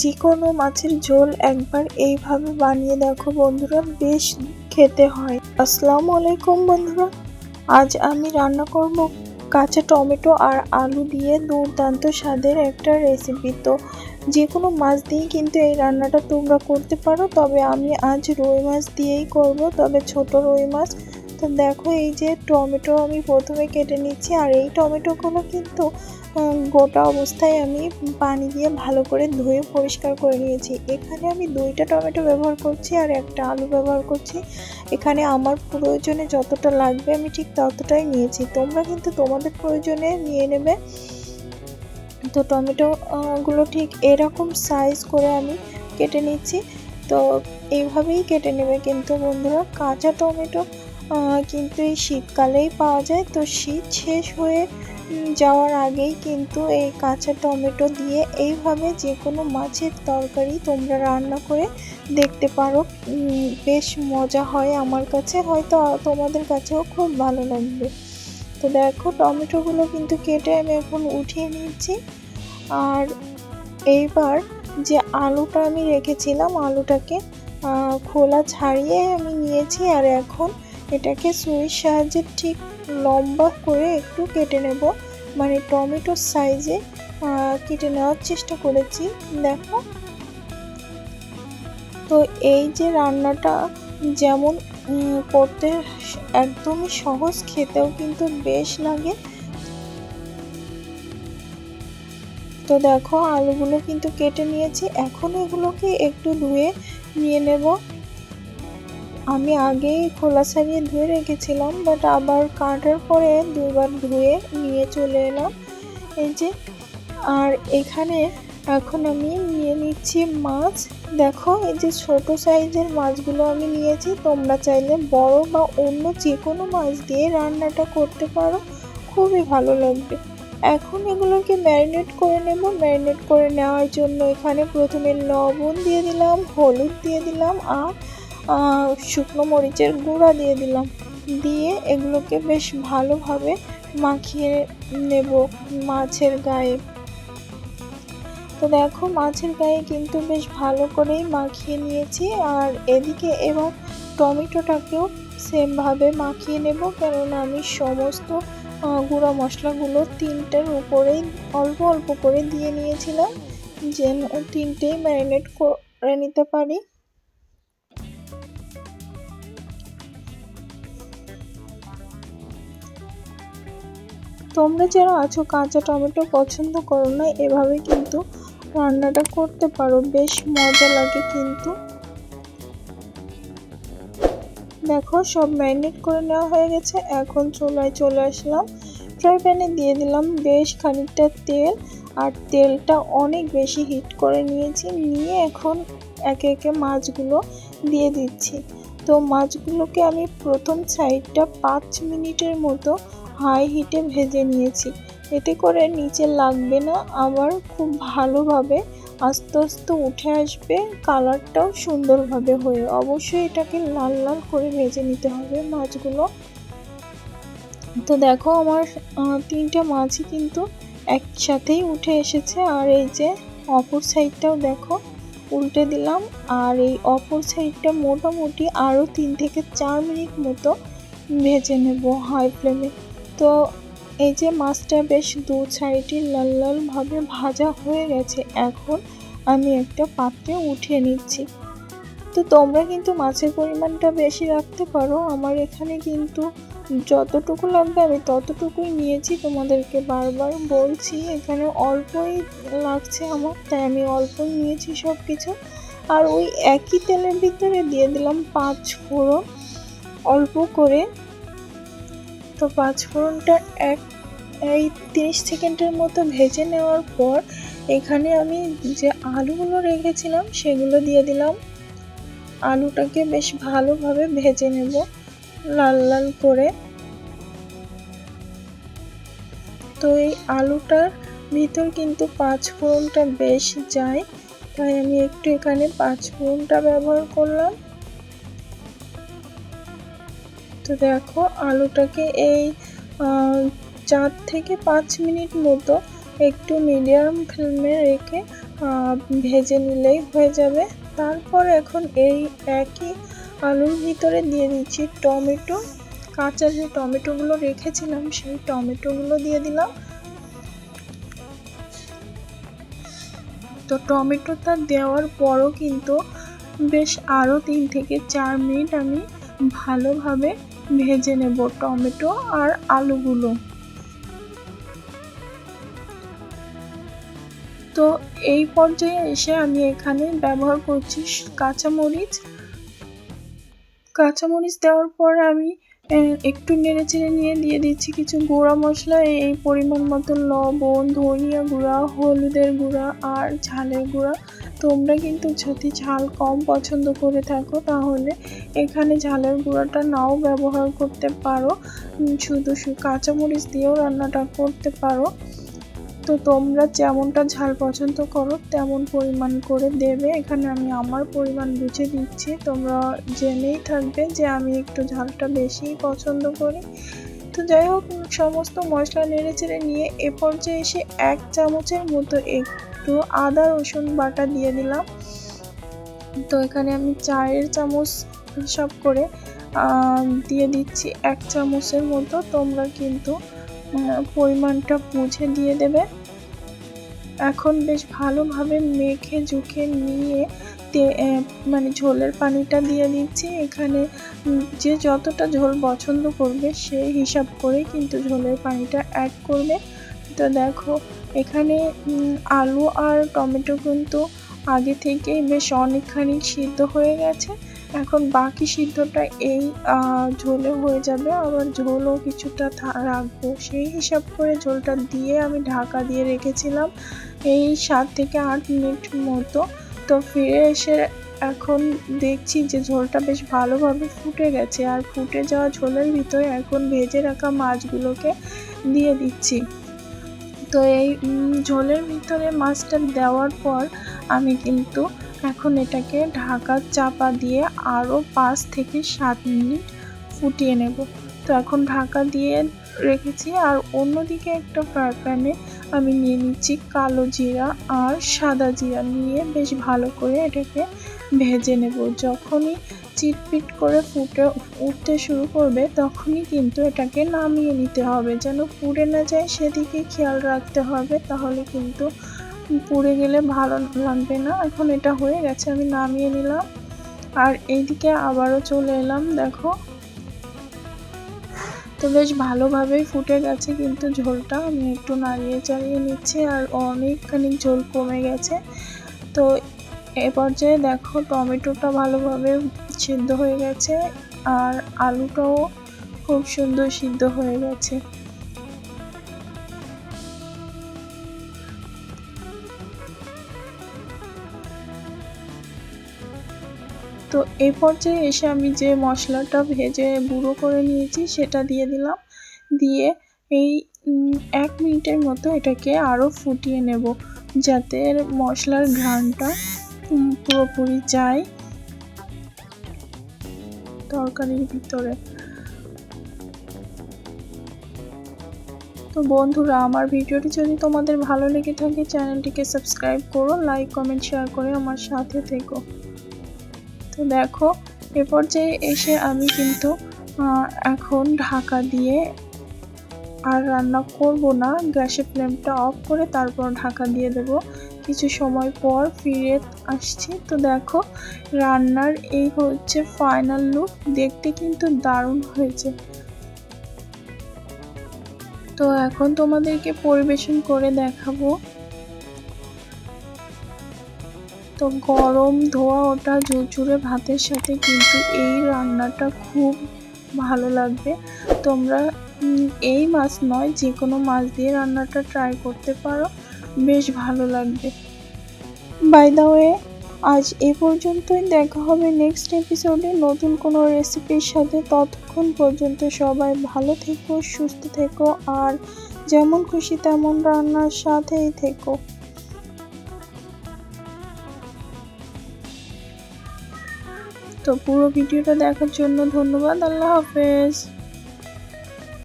যে কোনো মাছের ঝোল একবার এইভাবে বানিয়ে দেখো বন্ধুরা, বেশ খেতে হয়। আসসালামু আলাইকুম বন্ধুরা, আজ আমি রান্না করব কাঁচা টমেটো আর আলু দিয়ে দুর্দান্ত স্বাদের একটা রেসিপি। তো যে কোনো মাছ দিয়েই কিন্তু এই রান্নাটা তোমরা করতে পারো, তবে আমি আজ রুই মাছ দিয়েই করব, তবে ছোট রুই মাছ। তো দেখো, এই যে টমেটো আমি প্রথমে কেটে নিচ্ছি, আর এই টমেটোগুলো কিন্তু গোটা অবস্থায় আমি পানি দিয়ে ভালো করে ধুয়ে পরিষ্কার করে নিয়েছি। এখানে আমি 2টা টমেটো ব্যবহার করছি আর একটা আলু ব্যবহার করছি। এখানে আমার প্রয়োজনে যতটা লাগবে আমি ঠিক ততটাই নিয়েছি, তোমরা কিন্তু তোমাদের প্রয়োজনে নিয়ে নেবে। তো টমেটো গুলো ঠিক এরকম সাইজ করে আমি কেটে নিচ্ছি। তো এইভাবেই কেটে নেবে কিন্তু বন্ধুরা। কাঁচা টমেটো কিন্তু এই শীতকালেই পাওয়া যায়, তো শীত শেষ হয়ে যাওয়ার আগেই কিন্তু এই কাঁচা টমেটো দিয়ে এইভাবে যে কোনো মাছের তরকারি তোমরা রান্না করে দেখতে পারো, বেশ মজা হয়। আমার কাছে হয়তো তোমাদের কাছেও খুব ভালো লাগবে। তো দেখো, টমেটোগুলো কিন্তু কেটে আমি এখন উঠিয়ে নিচ্ছি। আর এইবার যে আলুটা আমি রেখেছিলাম, আলুটাকে খোলা ছাড়িয়ে আমি নিয়েছি, আর এখন এটাকে ছুরির সাহায্যে ঠিক লম্বা করে একটু কেটে নেব, মানে টমেটোর সাইজে কেটে নেওয়ার চেষ্টা করেছি। দেখো, তো এই যে রান্নাটা যেমন করতে একদমই সহজ, খেতেও কিন্তু বেশ লাগে। তো দেখো, আলুগুলো কিন্তু কেটে নিয়েছি, এখন এগুলোকে একটু ধুয়ে নিয়ে নেব। আমি আগেই খোলা ছাড়িয়ে ধুয়ে রেখেছিলাম, বাট আবার কাটার পরে 2বার ধুয়ে নিয়ে চলে এলাম। এই যে, আর এখানে এখন আমি নিয়ে নিচ্ছি মাছ। দেখো, এই যে ছোট সাইজের মাছগুলো আমি নিয়েছি, তোমরা চাইলে বড় বা অন্য যে কোনো মাছ দিয়ে রান্নাটা করতে পারো, খুবই ভালো লাগবে। এখন এগুলোকে ম্যারিনেট করে নেব। ম্যারিনেট করে নেওয়ার জন্য এখানে প্রথমে লবণ দিয়ে দিলাম, হলুদ দিয়ে দিলাম, আর শুকনো মরিচের গুঁড়া দিয়ে দিলাম। দিয়ে এগুলোকে বেশ ভালোভাবে মাখিয়ে নেব মাছের গায়ে। তো দেখো, মাছের গায়ে কিন্তু বেশ ভালো করেই মাখিয়ে নিয়েছি। আর এদিকে এবার টমেটোটাকেও সেমভাবে মাখিয়ে নেব, কেননা আমি সমস্ত গুঁড়া মশলাগুলো 3টের উপরেই অল্প অল্প করে দিয়ে নিয়েছিলাম, যেন 3টেই ম্যারিনেট করে নিতে পারি। তোমরা যারা আছো কাঁচা টমেটো পছন্দ করো না, এভাবে কিন্তু রান্নাটা করতে পারো, বেশ মজা লাগে কিন্তু। দেখো, সব ম্যারিনেট করে নেওয়া হয়ে গেছে। এখন চুলায় চলে আসলাম, ফ্রাই প্যানে দিয়ে দিলাম বেশ খানিকটা তেল, আর তেলটা অনেক বেশি হিট করে নিয়েছি। নিয়ে এখন একে একে মাছগুলো দিয়ে দিচ্ছি। তো মাছগুলোকে আমি প্রথম সাইডটা 5 মিনিটের মতো হাই হিটে ভেজে নিয়েছি, এতে করে নিচে লাগবে না, আবার খুব ভালোভাবে আস্তে আস্তে উঠে আসবে, কালারটাও সুন্দরভাবে হয়ে। অবশ্যই এটাকে লাল লাল করে ভেজে নিতে হবে মাছগুলো। তো দেখো, আমার 3টে মাছই কিন্তু একসাথেই উঠে এসেছে। আর এই যে অপর সাইডটাও দেখো, উল্টে দিলাম, আর এই অপর সাইডটা মোটামুটি আরও 3 থেকে 4 মিনিট মতো ভেজে নেব হাই ফ্লেমে। তো এই যে মাছটা বেশ 2 সাইডই লাল লাল ভাবে ভাজা হয়ে গেছে, এখন আমি একটা পাত্রে উঠিয়ে নিচ্ছি। তো তোমরা কিন্তু মাছের পরিমাণটা বেশি রাখতে পারো, আমার এখানে কিন্তু যতটুকু লাগবে আমি ততটুকুই নিয়েছি। তোমাদেরকে বারবার বলছি, এখানে অল্পই লাগছে আমার, তাই আমি অল্পই নিয়েছি সব কিছু। আর ওই একই তেলের ভিতরে দিয়ে দিলাম 5 ফোড়ন অল্প করে। তো 5 ফোড়নটা এই 30 সেকেন্ডের মতো ভেজে নেওয়ার পর এখানে আমি যে আলুগুলো রেখেছিলাম সেগুলো দিয়ে দিলাম। আলুটাকে বেশ ভালোভাবে ভেজে নেব লাল লাল করে। তো এই আলুটার ভিতর কিন্তু 5 ফোড়নটা বেশ যায়, তাই আমি একটু এখানে 5 ফোড়নটা ব্যবহার করলাম। তো দেখো, আলুটাকে এই 4 থেকে 5 মিনিট মতো একটু মিডিয়াম ফ্লেমে রেখে ভেজে নিলেই হয়ে যাবে। তারপর এখন এই একই আলুর ভিতরে দিয়ে দিচ্ছি টমেটো, কাঁচা যে টমেটোগুলো রেখেছিলাম সেই টমেটোগুলো দিয়ে দিলাম। তো টমেটোটা দেওয়ার পরও কিন্তু বেশ আরও 3 থেকে 4 মিনিট আমি ভালোভাবে ভেজে নেব টমেটো আর আলুগুলো। তো এই পর্যায়ে এসে আমি এখানে ব্যবহার করছি কাঁচামরিচ দেওয়ার পর আমি একটু নেড়েচেড়ে নিয়ে দিয়ে দিচ্ছি কিছু গুঁড়া মশলা, এই পরিমাণ মতো লবণ, ধনিয়া গুঁড়া, হলুদের গুঁড়া আর ঝালের গুঁড়া। তোমরা কিন্তু যদি ঝাল কম পছন্দ করে থাকো তাহলে এখানে ঝালের গুঁড়াটা নাও ব্যবহার করতে পারো, শুধু কাঁচামরিচ দিয়েও রান্নাটা করতে পারো। তো তোমরা যেমনটা ঝাল পছন্দ করো তেমন পরিমাণ করে দেবে। এখানে আমি আমার পরিমাণ বুঝে দিচ্ছি, তোমরা জেনেই থাকবে যে আমি একটু ঝালটা বেশিই পছন্দ করি। তো যাই হোক, সমস্ত মশলা নেড়েচেড়ে নিয়ে এ পর্যায়ে এসে 1 চামচের মতো একটু আদা রসুন বাটা দিয়ে দিলাম। তো এখানে আমি 4 চামচ হিসাব করে দিয়ে দিচ্ছি 1 চামচের মতো। তোমরা কিন্তু পরিমাণটা বুঝে দিয়ে দেবে। এখন বেশ ভালোভাবে মেখে ঝুঁকে নিয়ে মানে ঝোলের পানিটা দিয়ে দিচ্ছি। এখানে যে যতটা ঝোল পছন্দ করবে সেই হিসাব করে কিন্তু ঝোলের পানিটা অ্যাড করবে। তো দেখো এখানে আলু আর টমেটো কিন্তু আগে থেকেই বেশ অনেকখানি সিদ্ধ হয়ে গেছে। এখন বাকি সিদ্ধটা এই ঝোলে হয়ে যাবে, আবার ঝোলও কিছুটা রাখবো। সেই হিসাব করে ঝোলটা দিয়ে আমি ঢাকা দিয়ে রেখেছিলাম এই 7 থেকে 8 মিনিট মতো। তো ফিরে এসে এখন দেখছি যে ঝোলটা বেশ ভালোভাবে ফুটে গেছে, আর ফুটে যাওয়া ঝোলের ভিতরে এখন ভেজে রাখা মাছগুলোকে দিয়ে দিচ্ছি। তো এই ঝোলের ভিতরে মাছটা দেওয়ার পর আমি কিন্তু এখন এটাকে ঢাকা চাপা দিয়ে আরও 5 থেকে 7 মিনিট ফুটিয়ে নেব। তো এখন ঢাকা দিয়ে রেখেছি, আর অন্যদিকে একটা ফ্রাই প্যানে আমি নিয়ে নিচ্ছি কালো জিরা আর সাদা জিরা নিয়ে বেশ ভালো করে এটাকে ভেজে নেব। যখনই চিটপিট করে উঠতে শুরু করবে তখনই কিন্তু এটাকে নামিয়ে নিতে হবে, যেন পুড়ে না যায় সেদিকে খেয়াল রাখতে হবে, তাহলে কিন্তু পুড়ে গেলে ভালো লাগবে না। এখন এটা হয়ে গেছে, আমি নামিয়ে নিলাম। আর এইদিকে আবারও চলে এলাম, দেখো তো বেশ ভালোভাবেই ফুটে গেছে কিন্তু ঝোলটা। আমি একটু নাড়িয়ে চাড়িয়ে নিচ্ছি, আর অনেকখানি ঝোল কমে গেছে। তো এ পর্যায়ে দেখো টমেটোটা ভালোভাবে সিদ্ধ হয়ে গেছে, আর আলুটাও খুব সুন্দর সিদ্ধ হয়ে গেছে। তো এই পর্যায়ে এসে আমি যে মশলাটা ভেজে গুঁড়ো করে নিয়েছি সেটা দিয়ে দিলাম। দিয়ে এই 1 মিনিটের মতো এটাকে আরও ফুটিয়ে নেব, যাতে মশলার ঘ্রাণটা পুরোপুরি যায় তরকারির ভিতরে। তো বন্ধুরা, আমার ভিডিওটি যদি তোমাদের ভালো লেগে থাকে চ্যানেলটিকে সাবস্ক্রাইব করো, লাইক কমেন্ট শেয়ার করে আমার সাথে থেকো। তো দেখো এ পর্যায়ে এসে আমি কিন্তু এখন ঢাকা দিয়ে আর রান্না করব না, গ্যাসের ফ্লেমটা অফ করে তারপর ঢাকা দিয়ে দেব। কিছু সময় পর ফিরে আসছি। তো দেখো রান্নার এই হচ্ছে ফাইনাল লুক, দেখতে কিন্তু দারুণ হয়েছে। তো এখন তোমাদেরকে পরিবেশন করে দেখাবো। তো গরম ধোয়া ওটা ঝুরঝুরে ভাতের সাথে কিন্তু এই রান্নাটা খুব ভালো লাগবে। তোমরা এই মাছ নয়, যে কোনো মাছ দিয়ে রান্নাটা ট্রাই করতে পারো, বেশ ভালো লাগবে। বাই দ্য ওয়ে, আজ এ পর্যন্তই। দেখা হবে নেক্সট এপিসোডে নতুন কোনো রেসিপির সাথে। ততক্ষণ পর্যন্ত সবাই ভালো থেকো, সুস্থ থেকো, আর যেমন খুশি তেমন রান্নার সাথেই থেকো। তো পুরো ভিডিওটা দেখার জন্য ধন্যবাদ। আল্লাহ হাফেজ।